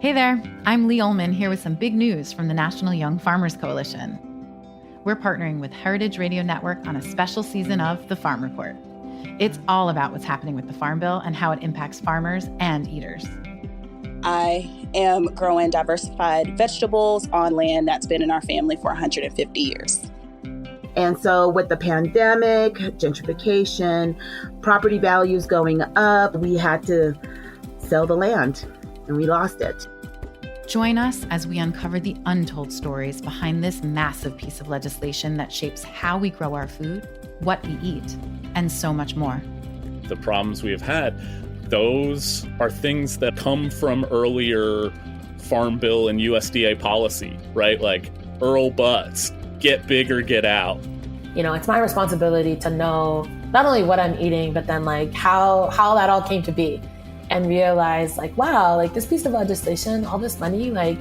Hey there, I'm Lee Ullman here with some big news from the National Young Farmers Coalition. We're partnering with Heritage Radio Network on a special season of The Farm Report. It's all about what's happening with the Farm Bill and how it impacts farmers and eaters. I am growing diversified vegetables on land that's been in our family for 150 years. And so with the pandemic, gentrification, property values going up, we had to sell the land and we lost it. Join us as we uncover the untold stories behind this massive piece of legislation that shapes how we grow our food, what we eat, and so much more. The problems we have had, those are things that come from earlier Farm Bill and USDA policy, right? Like Earl Butz, get big or get out. You know, it's my responsibility to know not only what I'm eating, but then like how that all came to be. And realize like, wow, like this piece of legislation, all this money, like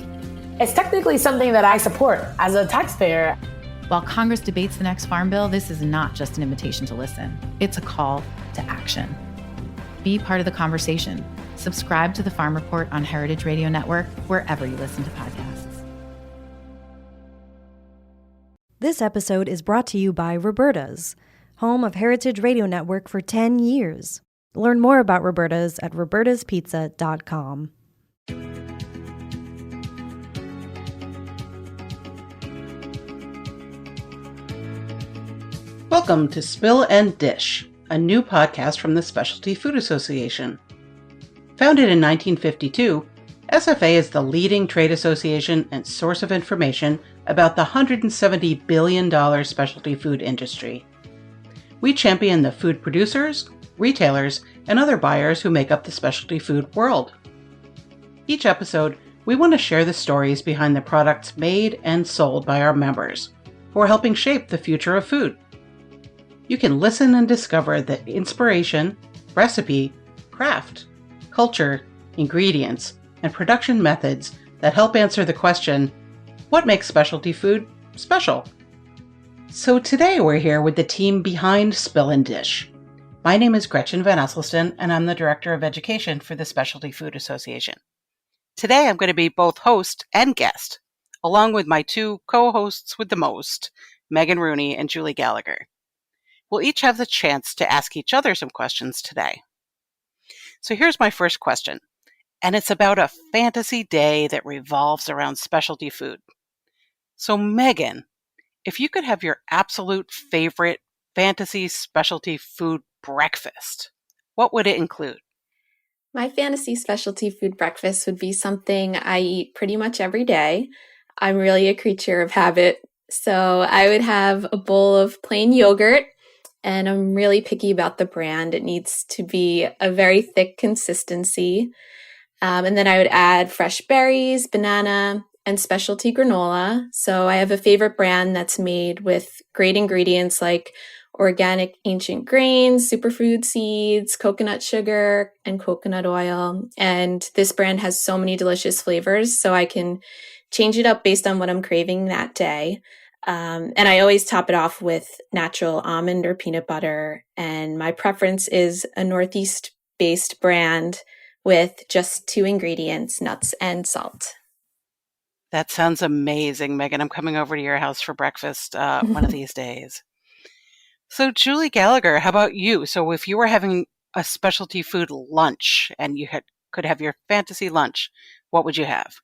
it's technically something that I support as a taxpayer. While Congress debates the next Farm Bill, this is not just an invitation to listen. It's a call to action. Be part of the conversation. Subscribe to the Farm Report on Heritage Radio Network, wherever you listen to podcasts. This episode is brought to you by Roberta's, home of Heritage Radio Network for 10 years. Learn more about Roberta's at robertaspizza.com. Welcome to Spill and Dish, a new podcast from the Specialty Food Association. Founded in 1952, SFA is the leading trade association and source of information about the $170 billion specialty food industry. We champion the food producers, retailers, and other buyers who make up the specialty food world. Each episode, we want to share the stories behind the products made and sold by our members, who are helping shape the future of food. You can listen and discover the inspiration, recipe, craft, culture, ingredients, and production methods that help answer the question, what makes specialty food special? So today we're here with the team behind Spill and Dish. My name is Gretchen Van Esselston, and I'm the Director of Education for the Specialty Food Association. Today I'm going to be both host and guest, along with my two co-hosts with the most, Megan Rooney and Julie Gallagher. We'll each have the chance to ask each other some questions today. So here's my first question, and it's about a fantasy day that revolves around specialty food. So Megan, if you could have your absolute favorite fantasy specialty food breakfast, what would it include? My fantasy specialty food breakfast would be something I eat pretty much every day. I'm really a creature of habit. So I would have a bowl of plain yogurt, and I'm really picky about the brand. It needs to be a very thick consistency. And then I would add fresh berries, banana, and specialty granola. So I have a favorite brand that's made with great ingredients like organic ancient grains, superfood seeds, coconut sugar, and coconut oil. And this brand has so many delicious flavors, so I can change it up based on what I'm craving that day. And I always top it off with natural almond or peanut butter. And my preference is a Northeast-based brand with just 2 ingredients, nuts and salt. That sounds amazing, Megan. I'm coming over to your house for breakfast one of these days. So Julie Gallagher, how about you? So if you were having a specialty food lunch and you could have your fantasy lunch, what would you have?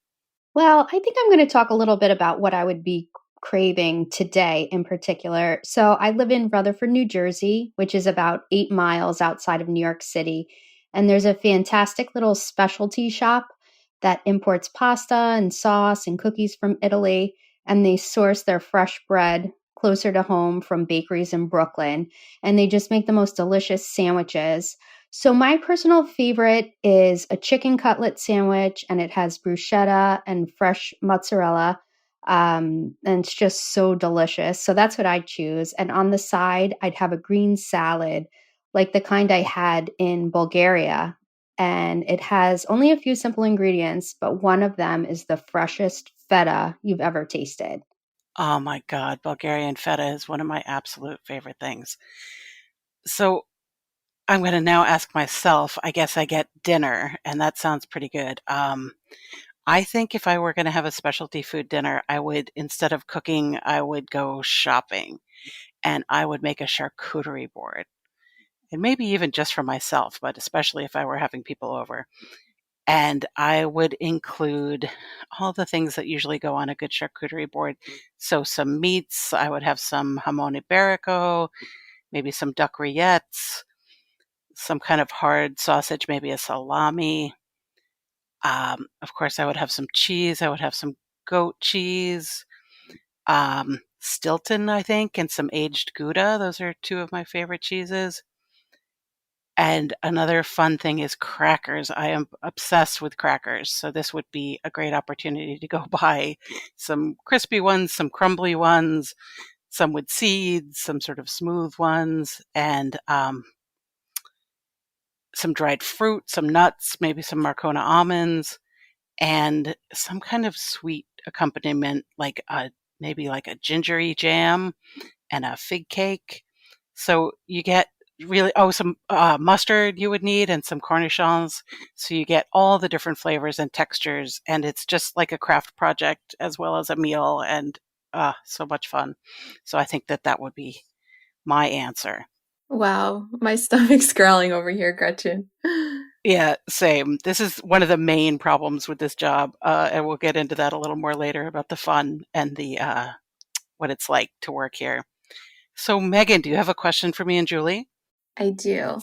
Well, I think I'm going to talk a little bit about what I would be craving today in particular. So I live in Rutherford, New Jersey, which is about 8 miles outside of New York City. And there's a fantastic little specialty shop that imports pasta and sauce and cookies from Italy. And they source their fresh bread closer to home from bakeries in Brooklyn. And they just make the most delicious sandwiches. So my personal favorite is a chicken cutlet sandwich, and it has bruschetta and fresh mozzarella. And it's just so delicious. So that's what I'd choose. And on the side, I'd have a green salad, like the kind I had in Bulgaria. And it has only a few simple ingredients, but one of them is the freshest feta you've ever tasted. Oh my God, Bulgarian feta is one of my absolute favorite things. So I'm going to now ask myself, I guess I get dinner, and that sounds pretty good. I think if I were going to have a specialty food dinner, I would, instead of cooking, I would go shopping and I would make a charcuterie board. And maybe even just for myself, but especially if I were having people over. And I would include all the things that usually go on a good charcuterie board. So some meats, I would have some jamon iberico, maybe some duck rillettes, some kind of hard sausage, maybe a salami. Of course, I would have some cheese. I would have some goat cheese, Stilton, I think, and some aged Gouda. Those are two of my favorite cheeses. And another fun thing is crackers. I am obsessed with crackers. So this would be a great opportunity to go buy some crispy ones, some crumbly ones, some with seeds, some sort of smooth ones, and some dried fruit, some nuts, maybe some Marcona almonds, and some kind of sweet accompaniment, like maybe like a gingery jam and a fig cake. So you get really, some mustard you would need and some cornichons. So you get all the different flavors and textures, and it's just like a craft project as well as a meal, and so much fun. So I think that would be my answer. Wow, my stomach's growling over here, Gretchen. Yeah, same. This is one of the main problems with this job, and we'll get into that a little more later about the fun and the what it's like to work here. So Megan, do you have a question for me and Julie? I do.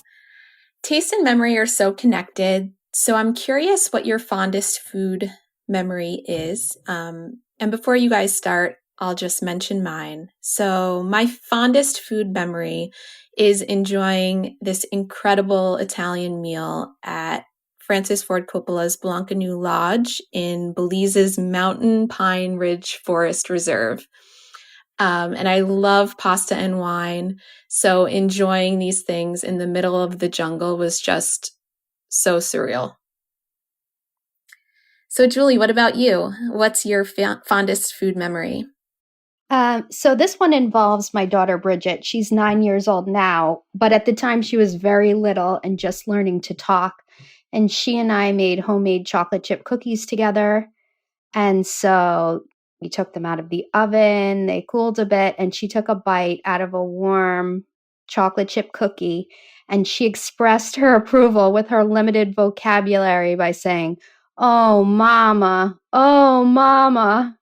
Taste and memory are so connected, so I'm curious what your fondest food memory is. And before you guys start, I'll just mention mine. So my fondest food memory is enjoying this incredible Italian meal at Francis Ford Coppola's Blancanoe Lodge in Belize's Mountain Pine Ridge Forest Reserve. And I love pasta and wine. So enjoying these things in the middle of the jungle was just so surreal. So Julie, what about you? What's your fondest food memory? So this one involves my daughter, Bridget. She's 9 years old now, but at the time she was very little and just learning to talk. And she and I made homemade chocolate chip cookies together. And so we took them out of the oven, they cooled a bit, and she took a bite out of a warm chocolate chip cookie. And she expressed her approval with her limited vocabulary by saying, "Oh, mama, oh, mama."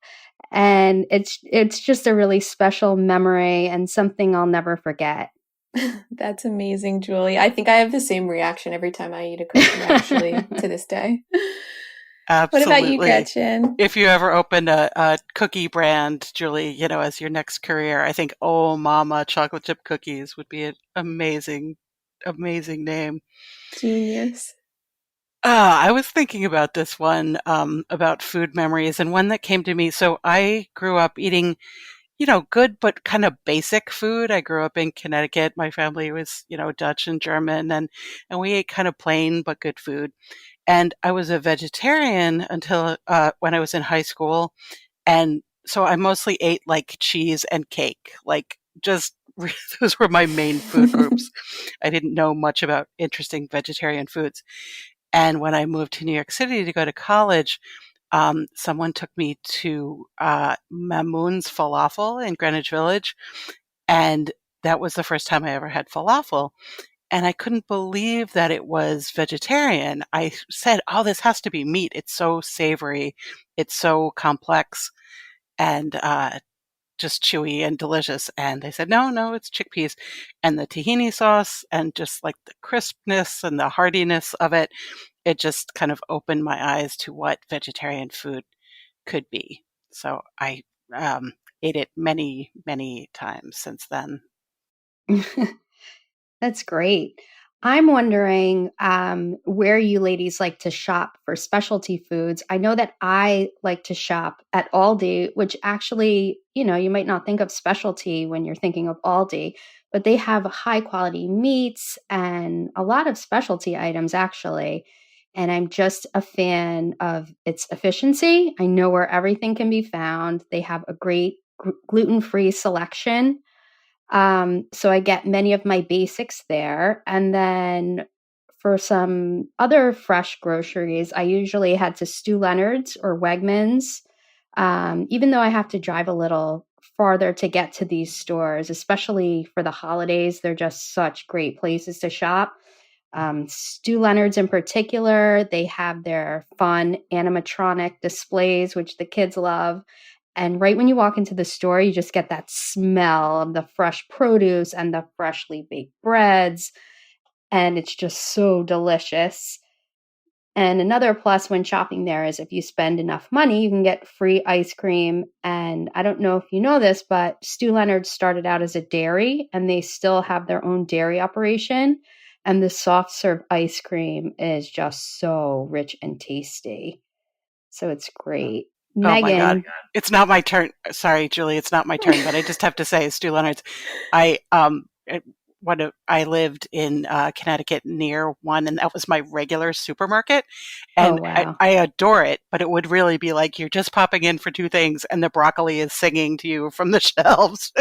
And it's just a really special memory and something I'll never forget. That's amazing, Julie. I think I have the same reaction every time I eat a cookie, actually, to this day. Absolutely. What about you, Gretchen? If you ever open a cookie brand, Julie, as your next career, I think "Oh Mama" chocolate chip cookies would be an amazing, amazing name. Genius. I was thinking about this one, about food memories, and one that came to me. So I grew up eating, good but kind of basic food. I grew up in Connecticut. My family was, Dutch and German, and we ate kind of plain but good food. And I was a vegetarian until when I was in high school. And so I mostly ate like cheese and cake, like just those were my main food groups. I didn't know much about interesting vegetarian foods. And when I moved to New York City to go to college, someone took me to Mamoun's Falafel in Greenwich Village. And that was the first time I ever had falafel. And I couldn't believe that it was vegetarian. I said, "Oh, this has to be meat. It's so savory. It's so complex and just chewy and delicious." And they said, no, it's chickpeas. And the tahini sauce and just like the crispness and the heartiness of it, it just kind of opened my eyes to what vegetarian food could be. So I ate it many, many times since then. That's great. I'm wondering where you ladies like to shop for specialty foods. I know that I like to shop at Aldi, which actually, you might not think of specialty when you're thinking of Aldi, but they have high quality meats and a lot of specialty items actually. And I'm just a fan of its efficiency. I know where everything can be found. They have a great gluten-free selection. So I get many of my basics there. And then for some other fresh groceries, I usually head to Stu Leonard's or Wegmans. Even though I have to drive a little farther to get to these stores, especially for the holidays, they're just such great places to shop. Stu Leonard's in particular, they have their fun animatronic displays, which the kids love. And right when you walk into the store, you just get that smell of the fresh produce and the freshly baked breads. And it's just so delicious. And another plus when shopping there is if you spend enough money, you can get free ice cream. And I don't know if you know this, but Stu Leonard started out as a dairy and they still have their own dairy operation. And the soft serve ice cream is just so rich and tasty. So it's great. Oh Megan. my God. It's not my turn. Sorry, Julie, it's not my turn, but I just have to say, Stu Leonard's, I lived in Connecticut near one, and that was my regular supermarket. And wow. I adore it, but it would really be like you're just popping in for two things, and the broccoli is singing to you from the shelves.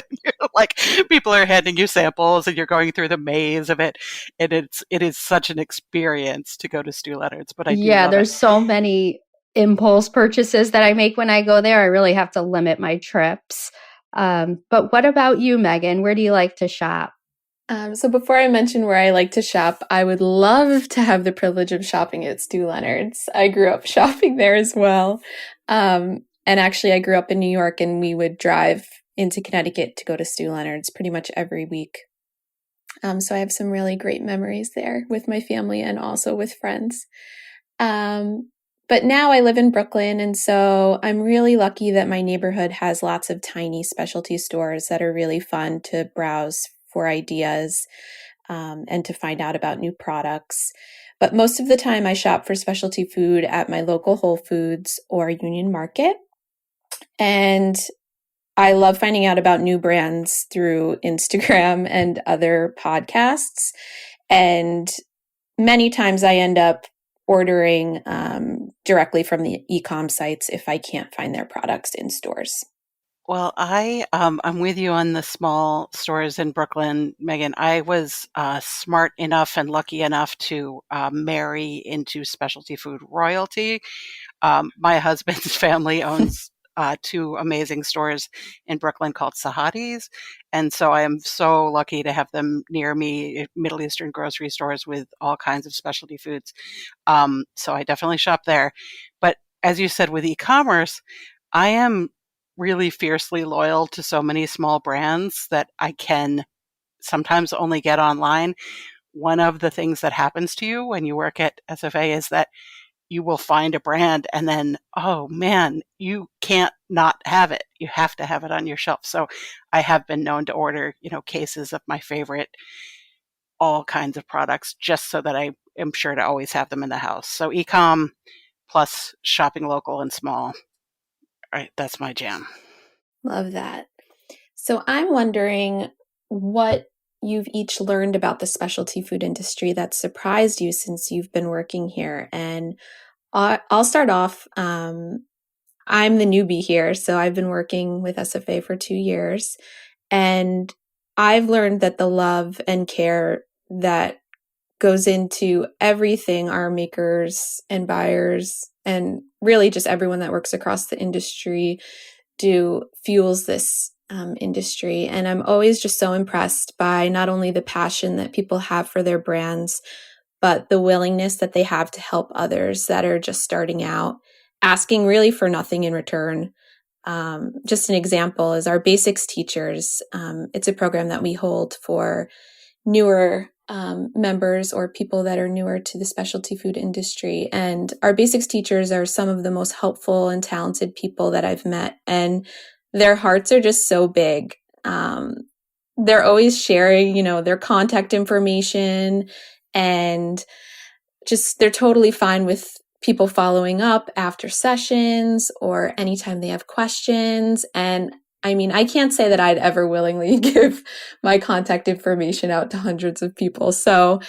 Like people are handing you samples, and you're going through the maze of it. And it is such an experience to go to Stu Leonard's. But there's so many impulse purchases that I make when I go there. I really have to limit my trips. But what about you, Megan? Where do you like to shop? So before I mention where I like to shop, I would love to have the privilege of shopping at Stu Leonard's. I grew up shopping there as well. And actually, I grew up in New York, and we would drive into Connecticut to go to Stu Leonard's pretty much every week. So I have some really great memories there with my family and also with friends. But now I live in Brooklyn, and so I'm really lucky that my neighborhood has lots of tiny specialty stores that are really fun to browse for ideas and to find out about new products. But most of the time I shop for specialty food at my local Whole Foods or Union Market. And I love finding out about new brands through Instagram and other podcasts. And many times I end up ordering directly from the e-com sites if I can't find their products in stores. Well, I'm with you on the small stores in Brooklyn, Megan. I was smart enough and lucky enough to marry into specialty food royalty. My husband's family owns two amazing stores in Brooklyn called Sahadi's. And so I am so lucky to have them near me, Middle Eastern grocery stores with all kinds of specialty foods. So I definitely shop there. But as you said, with e-commerce, I am really fiercely loyal to so many small brands that I can sometimes only get online. One of the things that happens to you when you work at SFA is that you will find a brand and then, oh man, you can't not have it. You have to have it on your shelf. So I have been known to order, cases of my favorite, all kinds of products, just so that I am sure to always have them in the house. So e-com plus shopping local and small. Right, that's my jam. Love that. So I'm wondering what you've each learned about the specialty food industry that surprised you since you've been working here. And I'll start off. I'm the newbie here, so I've been working with SFA for 2 years. And I've learned that the love and care that goes into everything our makers and buyers and really just everyone that works across the industry do fuels this industry. And I'm always just so impressed by not only the passion that people have for their brands, but the willingness that they have to help others that are just starting out, asking really for nothing in return. Just an example is our basics teachers. It's a program that we hold for newer members or people that are newer to the specialty food industry. And our basics teachers are some of the most helpful and talented people that I've met. And their hearts are just so big. They're always sharing, their contact information, and just they're totally fine with people following up after sessions or anytime they have questions. And I mean, I can't say that I'd ever willingly give my contact information out to hundreds of people. So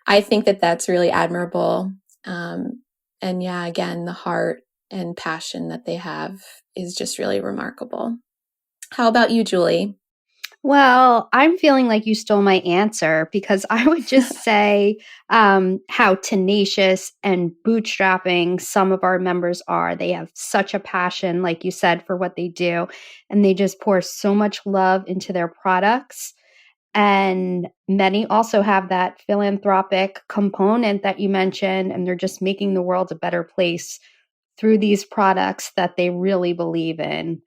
I think that that's really admirable. And yeah, again, the heart and passion that they have is just really remarkable. How about you, Julie? Well, I'm feeling like you stole my answer because I would just say how tenacious and bootstrapping some of our members are. They have such a passion, like you said, for what they do, and they just pour so much love into their products. And many also have that philanthropic component that you mentioned, and they're just making the world a better place through these products that they really believe in.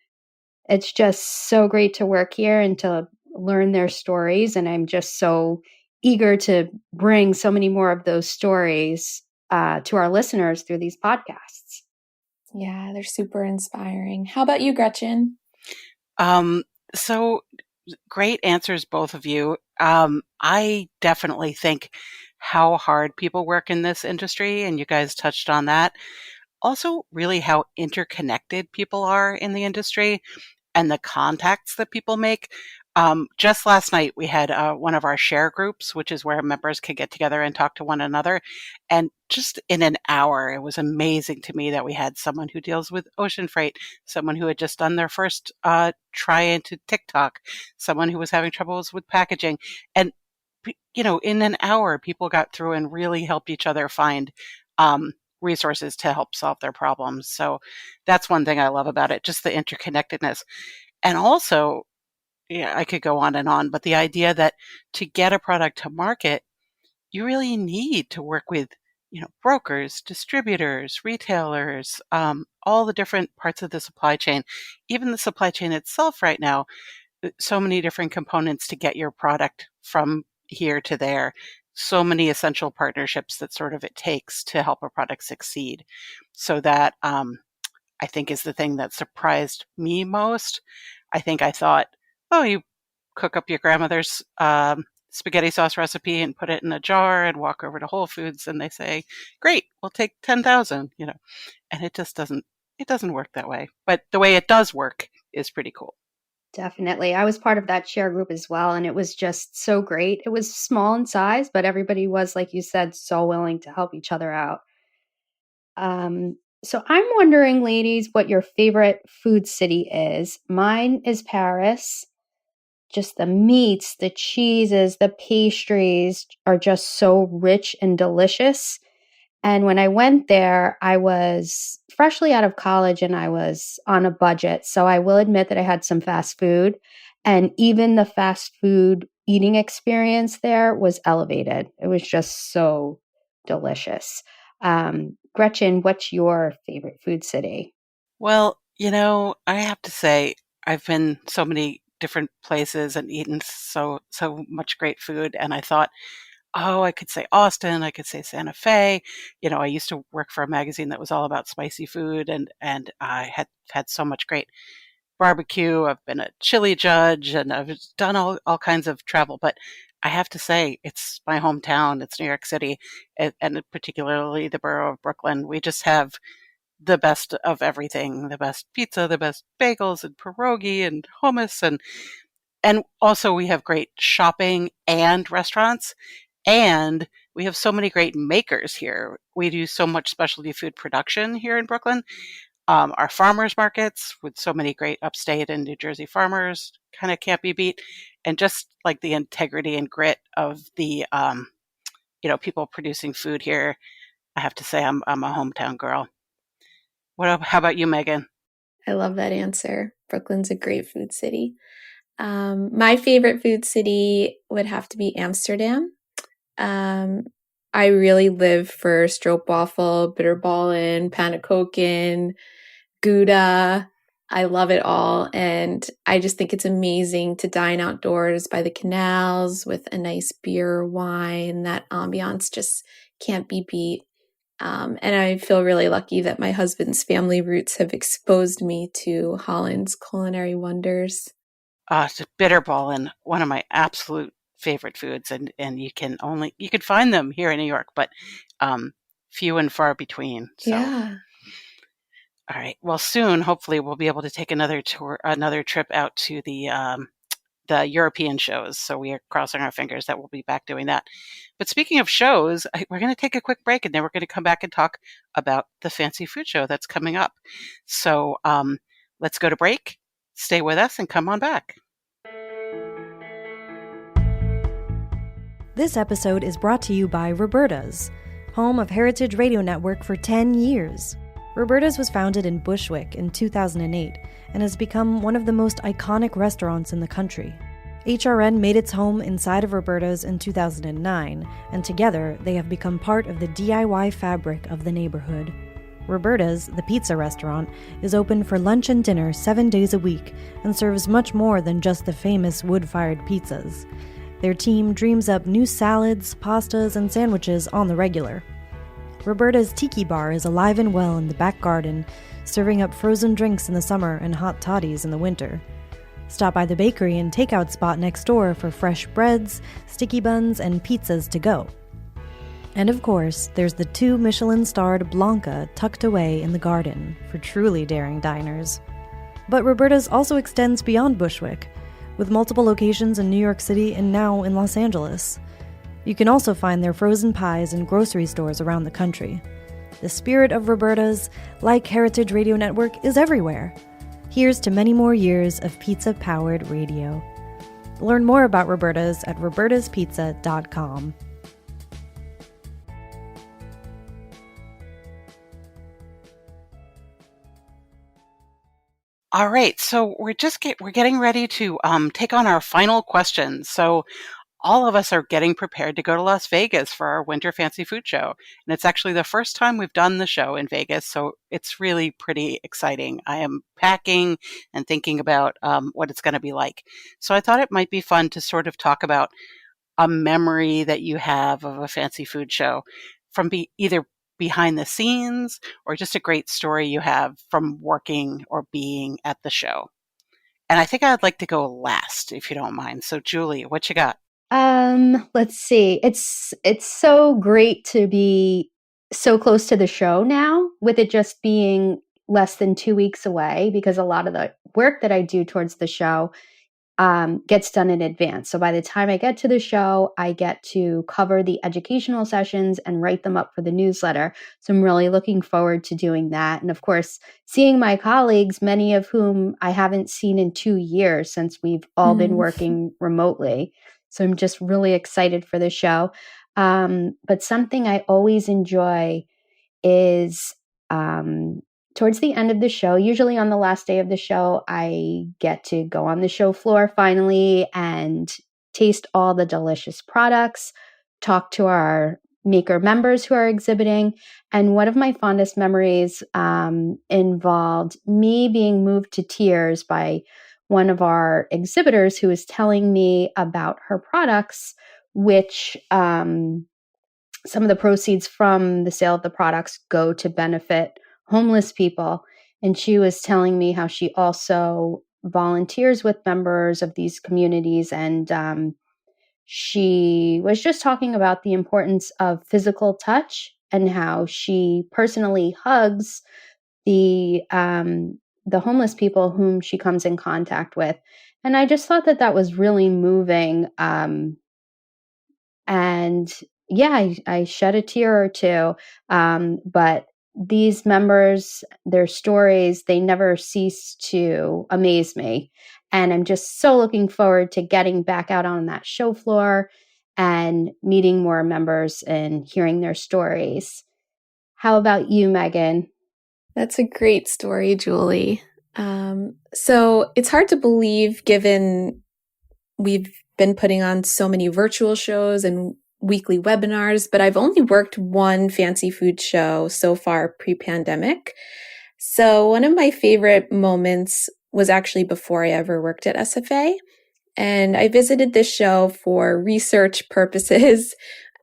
It's just so great to work here and to learn their stories. And I'm just so eager to bring so many more of those stories to our listeners through these podcasts. Yeah, they're super inspiring. How about you, Gretchen? So great answers, both of you. I definitely think how hard people work in this industry, and you guys touched on that. Also, really how interconnected people are in the industry and the contacts that people make. Just last night, we had one of our share groups, which is where members could get together and talk to one another. And just in an hour, it was amazing to me that we had someone who deals with ocean freight, someone who had just done their first try into TikTok, someone who was having troubles with packaging. And, in an hour, people got through and really helped each other find resources to help solve their problems. So that's one thing I love about it, just the interconnectedness. And also, yeah, I could go on, but the idea that to get a product to market, you really need to work with, brokers, distributors, retailers, all the different parts of the supply chain, even the supply chain itself right now, so many different components to get your product from here to there, so many essential partnerships that sort of it takes to help a product succeed. So that I think is the thing that surprised me most. I think I thought, oh, you cook up your grandmother's spaghetti sauce recipe and put it in a jar and walk over to Whole Foods and they say, great, we'll take 10,000, and it doesn't work that way. But the way it does work is pretty cool. Definitely. I was part of that share group as well, and it was just so great. It was small in size, but everybody was, like you said, so willing to help each other out. So I'm wondering, ladies, what your favorite food city is. Mine is Paris. Just the meats, the cheeses, the pastries are just so rich and delicious. And when I went there, I was freshly out of college and I was on a budget. So I will admit that I had some fast food. And even the fast food eating experience there was elevated. It was just so delicious. Gretchen, what's your favorite food city? Well, I have to say, I've been so many different places and eaten so much great food. And I thought, I could say Austin, I could say Santa Fe. I used to work for a magazine that was all about spicy food, and I had so much great barbecue. I've been a chili judge, and I've done all kinds of travel. But I have to say, it's my hometown. It's New York City, and particularly the borough of Brooklyn. We just have the best of everything: the best pizza, the best bagels, and pierogi, and hummus, and also we have great shopping and restaurants. And we have so many great makers here. We do so much specialty food production here in Brooklyn. Our farmers markets with so many great upstate and New Jersey farmers kind of can't be beat. And just like the integrity and grit of the, people producing food here, I have to say I'm a hometown girl. How about you, Megan? I love that answer. Brooklyn's a great food city. My favorite food city would have to be Amsterdam. I really live for stroopwafel, bitterballen, pannenkoeken, Gouda. I love it all. And I just think it's amazing to dine outdoors by the canals with a nice beer or wine. That ambiance just can't be beat. And I feel really lucky that my husband's family roots have exposed me to Holland's culinary wonders. Bitterballen, one of my absolute favorite foods, and you can find them here in New York, but few and far between. So. Yeah. All right. Well, soon, hopefully, we'll be able to take another trip out to the European shows. So we are crossing our fingers that we'll be back doing that. But speaking of shows, we're going to take a quick break, and then we're going to come back and talk about the fancy food show that's coming up. So let's go to break. Stay with us and come on back. This episode is brought to you by Roberta's, home of Heritage Radio Network for 10 years. Roberta's was founded in Bushwick in 2008 and has become one of the most iconic restaurants in the country. HRN made its home inside of Roberta's in 2009, and together they have become part of the DIY fabric of the neighborhood. Roberta's, the pizza restaurant, is open for lunch and dinner 7 days a week and serves much more than just the famous wood-fired pizzas. Their team dreams up new salads, pastas, and sandwiches on the regular. Roberta's Tiki Bar is alive and well in the back garden, serving up frozen drinks in the summer and hot toddies in the winter. Stop by the bakery and takeout spot next door for fresh breads, sticky buns, and pizzas to go. And of course, there's the 2 Michelin-starred Blanca tucked away in the garden for truly daring diners. But Roberta's also extends beyond Bushwick, with multiple locations in New York City and now in Los Angeles. You can also find their frozen pies in grocery stores around the country. The spirit of Roberta's, like Heritage Radio Network, is everywhere. Here's to many more years of pizza-powered radio. Learn more about Roberta's at robertaspizza.com. All right, so we're getting ready to take on our final questions. So all of us are getting prepared to go to Las Vegas for our Winter Fancy Food Show. And it's actually the first time we've done the show in Vegas, so it's really pretty exciting. I am packing and thinking about what it's going to be like. So I thought it might be fun to sort of talk about a memory that you have of a fancy food show from either behind the scenes or just a great story you have from working or being at the show. And I think I'd like to go last, if you don't mind. So Julie, what you got? Let's see. It's so great to be so close to the show now, with it just being less than 2 weeks away, because a lot of the work that I do towards the show gets done in advance. So by the time I get to the show, I get to cover the educational sessions and write them up for the newsletter. So I'm really looking forward to doing that. And of course, seeing my colleagues, many of whom I haven't seen in 2 years since we've all been working remotely. So I'm just really excited for the show. But something I always enjoy is towards the end of the show, usually on the last day of the show, I get to go on the show floor finally and taste all the delicious products, talk to our maker members who are exhibiting. And one of my fondest memories involved me being moved to tears by one of our exhibitors who was telling me about her products, which some of the proceeds from the sale of the products go to benefit homeless people. And she was telling me how she also volunteers with members of these communities. And she was just talking about the importance of physical touch and how she personally hugs the homeless people whom she comes in contact with. And I just thought that that was really moving. And yeah, I shed a tear or two. But these members, their stories, they never cease to amaze me. And I'm just so looking forward to getting back out on that show floor and meeting more members and hearing their stories. How about you, Megan? That's a great story, Julie. So it's hard to believe, given we've been putting on so many virtual shows and weekly webinars, but I've only worked one fancy food show so far pre-pandemic. So one of my favorite moments was actually before I ever worked at SFA. And I visited this show for research purposes.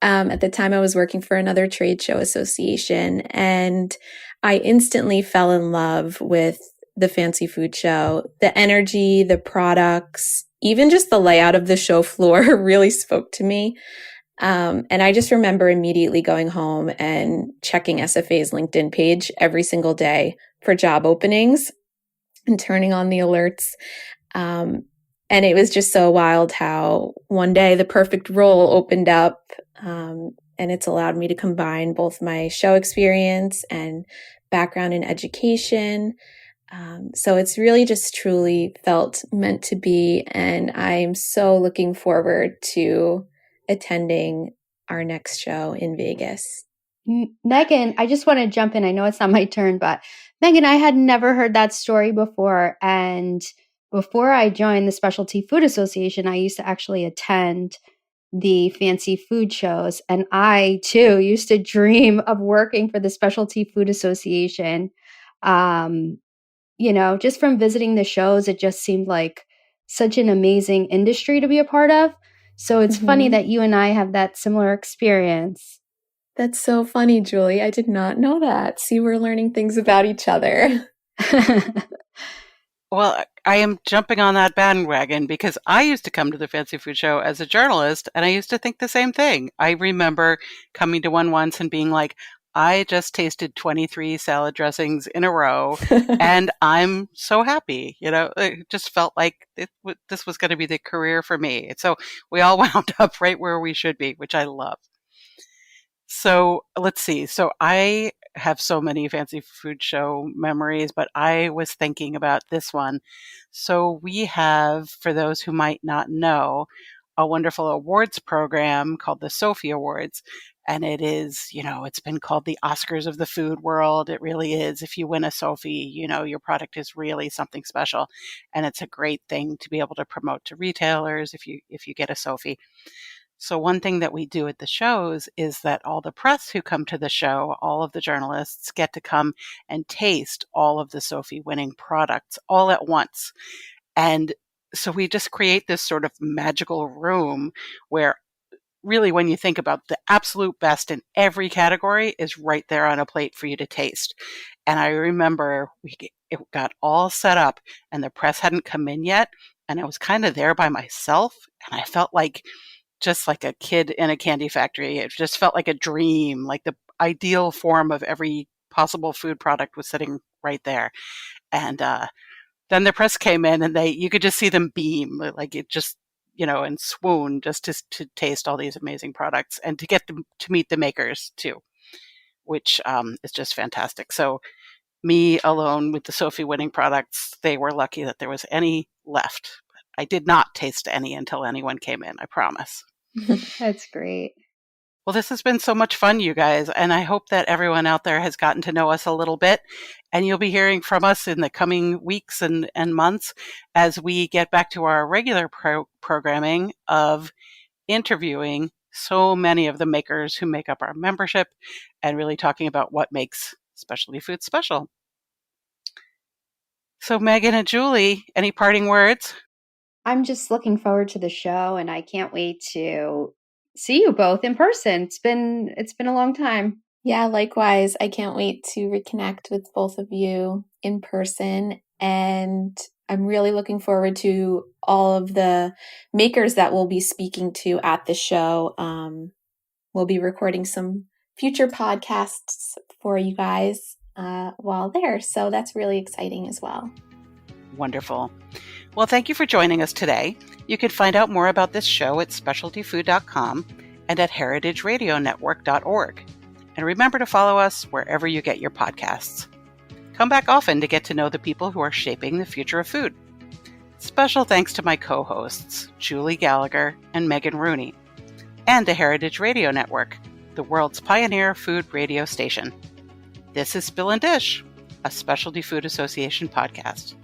At the time I was working for another trade show association, and I instantly fell in love with the fancy food show. The energy, the products, even just the layout of the show floor really spoke to me. And I just remember immediately going home and checking SFA's LinkedIn page every single day for job openings and turning on the alerts. And it was just so wild how one day the perfect role opened up. And it's allowed me to combine both my show experience and background in education. So it's really just truly felt meant to be. And I'm so looking forward to attending our next show in Vegas. Megan, I just want to jump in. I know it's not my turn, but Megan, I had never heard that story before. And before I joined the Specialty Food Association, I used to actually attend the fancy food shows. And I, too, used to dream of working for the Specialty Food Association. Just from visiting the shows, it just seemed like such an amazing industry to be a part of. So it's funny that you and I have that similar experience. That's so funny, Julie. I did not know that. See, we're learning things about each other. Well, I am jumping on that bandwagon because I used to come to the Fancy Food Show as a journalist, and I used to think the same thing. I remember coming to one once and being like, I just tasted 23 salad dressings in a row, and I'm so happy. It just felt like this was going to be the career for me. And so we all wound up right where we should be, which I love. So let's see. So I have so many Fancy Food Show memories, but I was thinking about this one. So we have, for those who might not know, a wonderful awards program called the Sophie Awards. And it is, it's been called the Oscars of the food world. It really is. If you win a Sophie, your product is really something special. And it's a great thing to be able to promote to retailers if you get a Sophie. So one thing that we do at the shows is that all the press who come to the show, all of the journalists, get to come and taste all of the Sophie winning products all at once. And so we just create this sort of magical room where really, when you think about the absolute best in every category is right there on a plate for you to taste. And I remember it got all set up and the press hadn't come in yet. And I was kind of there by myself. And I felt like just like a kid in a candy factory. It just felt like a dream, like the ideal form of every possible food product was sitting right there. And then the press came in and you could just see them beam, like it just, and swoon just to taste all these amazing products and to get them to meet the makers too, which is just fantastic. So me alone with the Sophie winning products, they were lucky that there was any left. I did not taste any until anyone came in, I promise. That's great. Well, this has been so much fun, you guys, and I hope that everyone out there has gotten to know us a little bit, and you'll be hearing from us in the coming weeks and months as we get back to our regular programming of interviewing so many of the makers who make up our membership and really talking about what makes specialty food special. So Megan and Julie, any parting words? I'm just looking forward to the show, and I can't wait to see you both in person. It's been a long time. Yeah, likewise. I can't wait to reconnect with both of you in person. And I'm really looking forward to all of the makers that we'll be speaking to at the show. We'll be recording some future podcasts for you guys while there. So that's really exciting as well. Wonderful. Well, thank you for joining us today. You can find out more about this show at specialtyfood.com and at heritageradionetwork.org. And remember to follow us wherever you get your podcasts. Come back often to get to know the people who are shaping the future of food. Special thanks to my co-hosts, Julie Gallagher and Megan Rooney, and to Heritage Radio Network, the world's pioneer food radio station. This is Spill and Dish, a Specialty Food Association podcast.